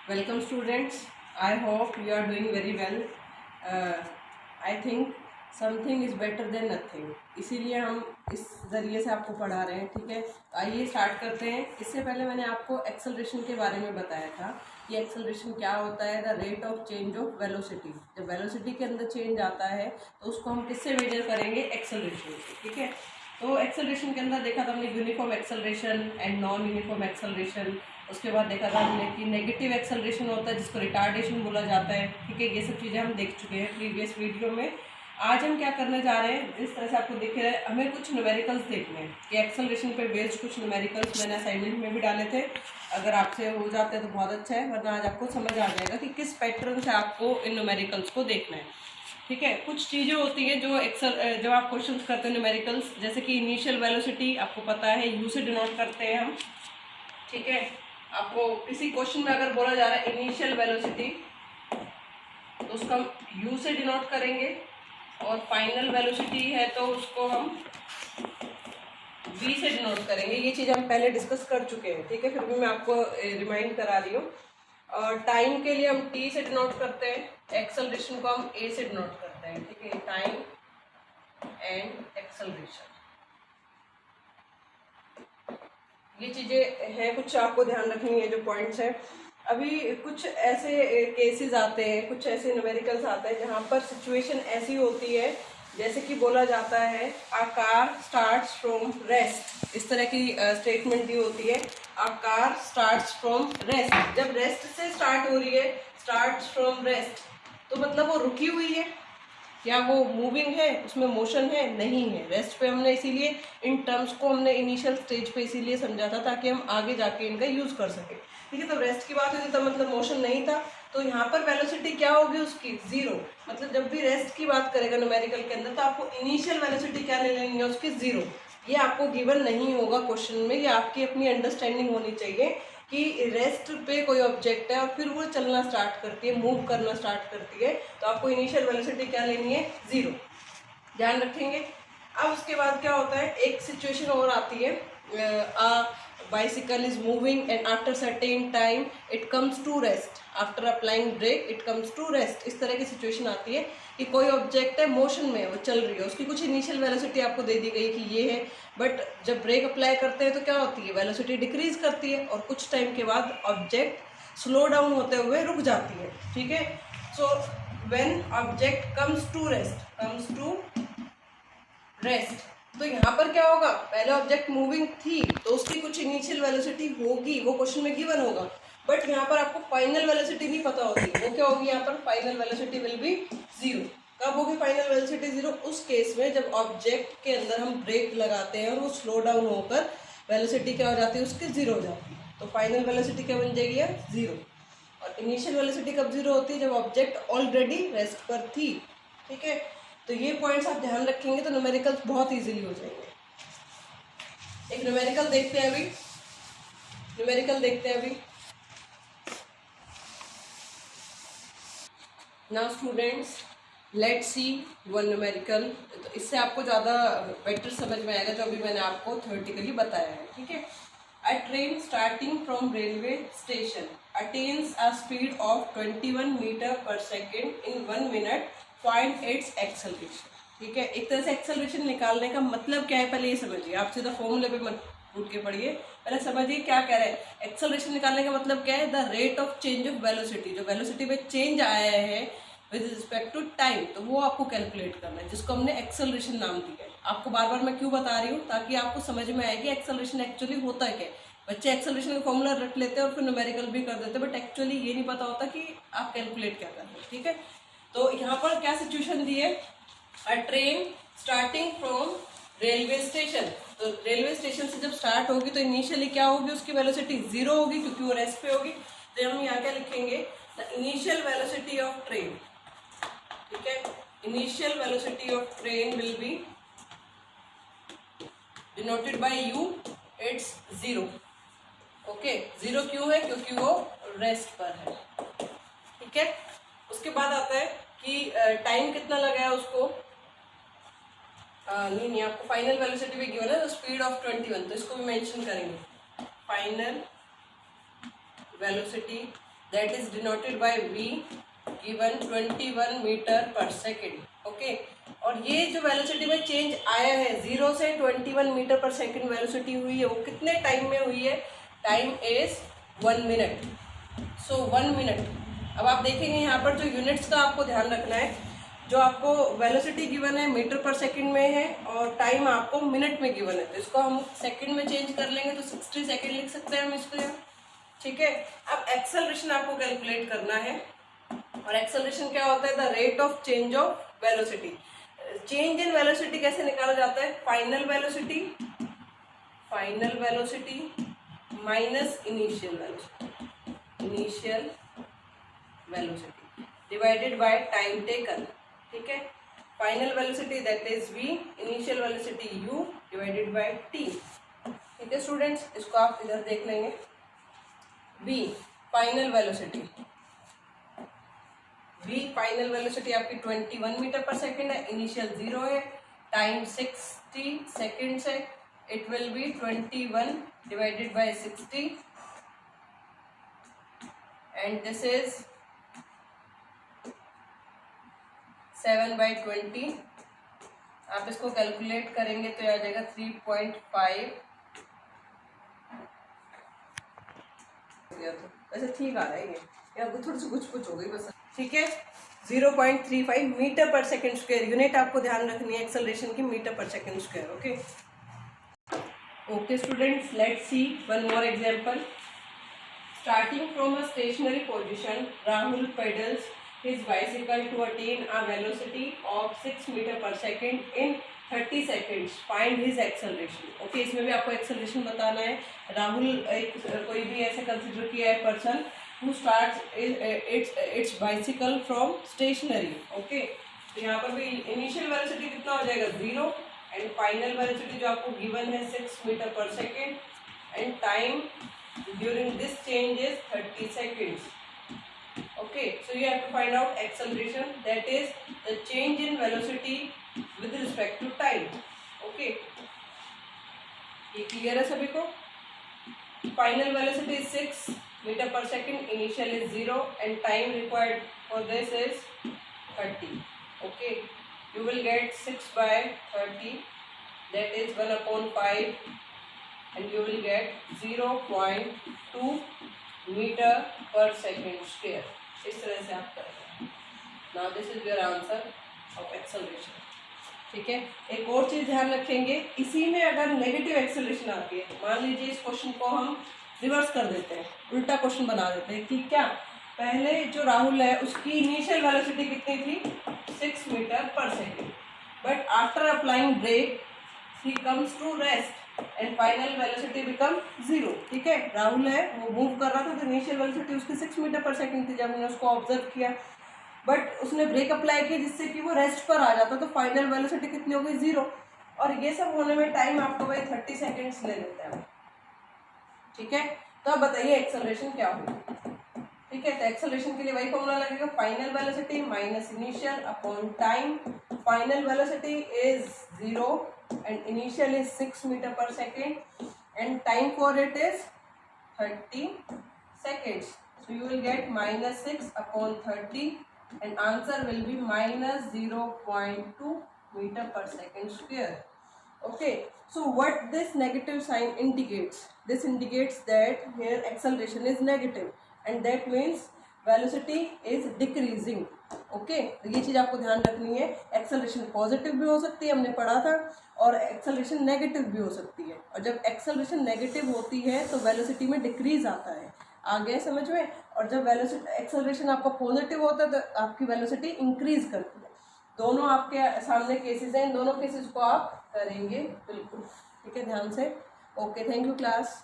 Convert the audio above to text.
Welcome students. I hope you are doing very well. I think something is better than nothing. इसीलिए हम इस ज़रिए से आपको पढ़ा रहे हैं, ठीक है। तो आइए स्टार्ट करते हैं। इससे पहले मैंने आपको एक्सेलरेशन के बारे में बताया था कि एक्सेलरेशन क्या होता है। The rate of change of velocity. जब वेलोसिटी के अंदर चेंज आता है तो उसको हम किससे मेजर करेंगे? एक्सेलरेशन से, ठीक है। तो एक्सेलरेशन के अंदर देखा था हमने uniform acceleration and non uniform acceleration. उसके बाद देखा था हमने कि नेगेटिव एक्सेलरेशन होता है जिसको रिटार्डेशन बोला जाता है, ठीक है। ये सब चीज़ें हम देख चुके हैं प्रीवियस वीडियो में। आज हम क्या करने जा रहे हैं, जिस तरह से आपको दिख रहा है, हमें कुछ न्यूमेरिकल्स देखने हैं कि एक्सेलरेशन पे बेस्ड कुछ न्यूमेरिकल्स मैंने असाइनमेंट में भी डाले थे। अगर आपसे हो जाते हैं तो बहुत अच्छा है, वरना आज आपको समझ आ जाएगा कि किस पैटर्न से आपको इन न्यूमेरिकल्स को देखना है, ठीक है। कुछ चीज़ें होती हैं जो जब आप क्वेश्चन करते हैं न्यूमेरिकल्स, जैसे कि इनिशियल वेलोसिटी आपको पता है यू से डिनोट करते हैं हम, ठीक है। आपको किसी क्वेश्चन में अगर बोला जा रहा है इनिशियल वेलोसिटी तो उसको हम यू से डिनोट करेंगे, और फाइनल वेलोसिटी है तो उसको हम वी से डिनोट करेंगे। ये चीज़ हम पहले डिस्कस कर चुके हैं, ठीक है। फिर भी मैं आपको रिमाइंड करा रही हूँ। और टाइम के लिए हम टी से डिनोट करते हैं, एक्सेलरेशन को हम ए से डिनोट करते हैं, ठीक है। टाइम एंड एक्सेलरेशन, ये चीज़ें हैं, कुछ आपको ध्यान रखनी है जो पॉइंट्स हैं। अभी कुछ ऐसे केसेस आते हैं, कुछ ऐसे न्यूमेरिकल्स आते हैं जहाँ पर सिचुएशन ऐसी होती है, जैसे कि बोला जाता है a car starts from rest. इस तरह की स्टेटमेंट दी होती है, a car starts from rest. जब रेस्ट से स्टार्ट हो रही है, स्टार्ट्स फ्रॉम रेस्ट, तो मतलब वो रुकी हुई है, क्या वो मूविंग है, उसमें मोशन है? नहीं है। रेस्ट पे हमने इसीलिए इन टर्म्स को हमने इनिशियल स्टेज पे इसीलिए समझा था ताकि हम आगे जाके इनका यूज कर सके, ठीक है। तो रेस्ट की बात हुई तो मतलब मोशन नहीं था, तो यहाँ पर वेलोसिटी क्या होगी उसकी? जीरो। मतलब जब भी रेस्ट की बात करेगा न्यूमेरिकल के अंदर तो आपको इनिशियल वेलोसिटी क्या ले लेनी है उसकी? जीरो। ये आपको गिवन नहीं होगा क्वेश्चन में, ये आपकी अपनी अंडरस्टैंडिंग होनी चाहिए कि रेस्ट पे कोई ऑब्जेक्ट है और फिर वो चलना स्टार्ट करती है, मूव करना स्टार्ट करती है, तो आपको इनिशियल वेलोसिटी क्या लेनी है? जीरो। ध्यान रखेंगे। अब उसके बाद क्या होता है, एक सिचुएशन और आती है, bicycle is moving and after certain time it comes to rest, after applying brake it comes to rest. इस तरह की सिचुएशन आती है कि कोई ऑब्जेक्ट है, मोशन में वो चल रही है, उसकी कुछ इनिशियल वेलोसिटी आपको दे दी गई कि ये है, बट जब ब्रेक अप्लाई करते हैं तो क्या होती है? वेलोसिटी डिक्रीज करती है और कुछ टाइम के बाद ऑब्जेक्ट स्लो डाउन होते हुए रुक जाती है, ठीक है। So when object comes to rest, तो यहाँ पर क्या होगा? पहले ऑब्जेक्ट मूविंग थी तो उसकी कुछ इनिशियल वेलोसिटी होगी, वो क्वेश्चन में गिवन होगा, बट यहाँ पर आपको फाइनल वेलोसिटी नहीं पता होती। वो क्या होगी यहाँ पर? Final velocity will be zero. कब होगी फाइनल वेलोसिटी जीरो? उस केस में जब ऑब्जेक्ट के अंदर हम ब्रेक लगाते हैं और वो स्लो डाउन होकर वेलोसिटी क्या हो जाती है उसकी? जीरो हो जाती है। तो फाइनल वेलोसिटी क्या बन जाएगी? जीरो। और इनिशियल वेलोसिटी कब जीरो होती है? जब ऑब्जेक्ट ऑलरेडी रेस्ट पर थी, ठीक है। तो ये पॉइंट्स आप ध्यान रखेंगे तो न्यूमेरिकल्स बहुत इजीली हो जाएंगे। एक न्यूमेरिकल देखते हैं अभी। Now students, let's see one numerical. तो इससे आपको ज़्यादा बेटर समझ में आएगा जो अभी मैंने आपको थ्योरेटिकली बताया है, ठीक है। A train starting from railway station attains a speed of 21 metre पर second in 1 minute, find its acceleration, ठीक है। एक तरह से एक्सेलरेशन निकालने का मतलब क्या है पहले ये समझिए। आप सीधा फॉर्मूले पे मत उठ के पढ़िए, पहले समझिए क्या कह रहे हैं। एक्सेलरेशन निकालने का मतलब क्या है? The rate of change of velocity. जो वेलोसिटी में चेंज आया है विद रिस्पेक्ट टू टाइम, तो वो आपको कैलकुलेट करना है, जिसको हमने एक्सेलरेशन नाम दिया है। आपको बार बार मैं क्यों बता रही हूँ? ताकि आपको समझ में आए कि एक्सेलरेशन एक्चुअली होता क्या है। बच्चे एक्सेलरेशन का फॉर्मूला रट लेते हैं और फिर न्यूमेरिकल भी कर देते हैं, बट एक्चुअली ये नहीं पता होता कि आप कैलकुलेट क्या कर रहे हैं, ठीक है। तो यहाँ पर क्या सिचुएशन दी है? A train starting from railway station. तो रेलवे स्टेशन से जब स्टार्ट होगी तो इनिशियली क्या होगी? उसकी वेलोसिटी जीरो होगी क्योंकि वो रेस्ट पे होगी। तो हम यहाँ क्या लिखेंगे? The initial velocity of train, ठीक है। Initial velocity of train will be denoted by you, it's zero. Okay, zero क्यों है? क्योंकि वो रेस्ट पर है, ठीक है। उसके बाद आता है कि टाइम कितना लगा है उसको। नहीं, आपको फाइनल वेलोसिटी भी गिवन है, तो स्पीड ऑफ 21, तो इसको भी मेंशन करेंगे। Final velocity that is denoted by v given 21 metre पर सेकेंड। ओके, और ये जो वेलोसिटी में चेंज आया है 0 से 21 मीटर पर सेकेंड वेलोसिटी हुई है, वो कितने टाइम में हुई है? Time is 1 minute. So 1 minute. अब आप देखेंगे यहाँ पर जो यूनिट्स का आपको ध्यान रखना है, जो आपको वेलोसिटी गिवन है मीटर पर सेकंड में है और टाइम आपको मिनट में गिवन है, तो इसको हम सेकंड में चेंज कर लेंगे तो 60 सेकंड लिख सकते हैं हम इसको यहाँ। ठीक है, अब एक्सेलरेशन आपको कैलकुलेट करना है, और एक्सेलरेशन क्या होता है? The rate of change of velocity. Change in velocity कैसे निकाला जाता है? Final velocity minus initial velocity divided by time taken. ठीक है, final velocity that is v, initial velocity u divided by t। ठीक है स्टूडेंट्स, इसको आप इधर देख लेंगे। v फाइनल वेलोसिटी आपकी 21 मीटर पर सेकेंड है, इनिशियल 0 है, टाइम 60 सेकेंड्स है, it will be 21 divided by 60 and this is 7/20। आप इसको कैलकुलेट करेंगे तो आ जाएगा 3.5। वैसे ठीक आ रहा है ये, आपको थोड़ी सी कुछ हो गई बस। ठीक है, 0.35 मीटर पर सेकेंड स्क्वायर। यूनिट आपको ध्यान रखनी है एक्सेलरेशन की, मीटर पर second square. Okay students, let's see one more example. Starting from a stationary position, Rahul pedals his bicycle to attain a velocity of 6 meter per second in 30 seconds. Find his acceleration. Okay, इसमें भी आपको acceleration बताना है। राहुल कोई भी ऐसे consider किया है person who starts its bicycle from stationary. Okay, तो यहाँ पर भी initial velocity कितना हो जाएगा? 0 and final velocity जो आपको given है 6 meter per second and time during this change is 30 seconds. Okay, so you have to find out acceleration, that is the change in velocity with respect to time. Okay, ये clear है सभी को? Final velocity is 6 meter per second, initial is 0 and time required for this is 30. Okay, you will get 6/30, that is 1/5 and you will get 0.2 metre पर second square. इस तरह से आप करेंगे। Now this is your answer of acceleration. ठीक है, एक और चीज ध्यान रखेंगे, इसी में अगर नेगेटिव एक्सेलरेशन आती है, मान लीजिए इस क्वेश्चन को हम रिवर्स कर देते हैं, उल्टा क्वेश्चन बना देते हैं कि क्या पहले जो राहुल है उसकी इनिशियल वेलोसिटी कितनी थी? 6 मीटर पर second, but after applying brake he comes to rest and final velocity become 0। ठीक है, राहुल है वो मूव कर रहा था तो इनिशियल वेलोसिटी उसकी 6 मीटर पर सेकंड थी जब हमने उसको ऑब्जर्व किया, बट उसने ब्रेक अप्लाई किया जिससे कि वो रेस्ट पर आ जाता, तो फाइनल वेलोसिटी कितनी हो गई? 0। और ये सब होने में टाइम आपको भाई 30 सेकेंड्स ले लेता है। ठीक है, तो अब बताइए एक्सेलरेशन क्या होगी? ठीक है, तो एक्सेलरेशन के लिए वही फॉर्मूला लगेगा, final velocity minus initial upon time. Final velocity is 0 and initial is 6 meter per second and time for it is 30 seconds. So you will get -6/30 and answer will be -0.2 meter per second square. Okay, so what this negative sign indicates? This indicates that here acceleration is negative and that means velocity is decreasing. Okay, तो ये चीज़ आपको ध्यान रखनी है। Acceleration positive भी हो सकती है, हमने पढ़ा था, और एक्सेलरेशन नेगेटिव भी हो सकती है, और जब एक्सेलरेशन नेगेटिव होती है तो वेलोसिटी में डिक्रीज आता है। आ गया समझ में? और जब एक्सेलरेशन आपका पॉजिटिव होता है तो आपकी वेलोसिटी इंक्रीज करती है। दोनों आपके सामने केसेस हैं, इन दोनों केसेस को आप करेंगे बिल्कुल। ठीक है, ध्यान से। Okay, thank you class.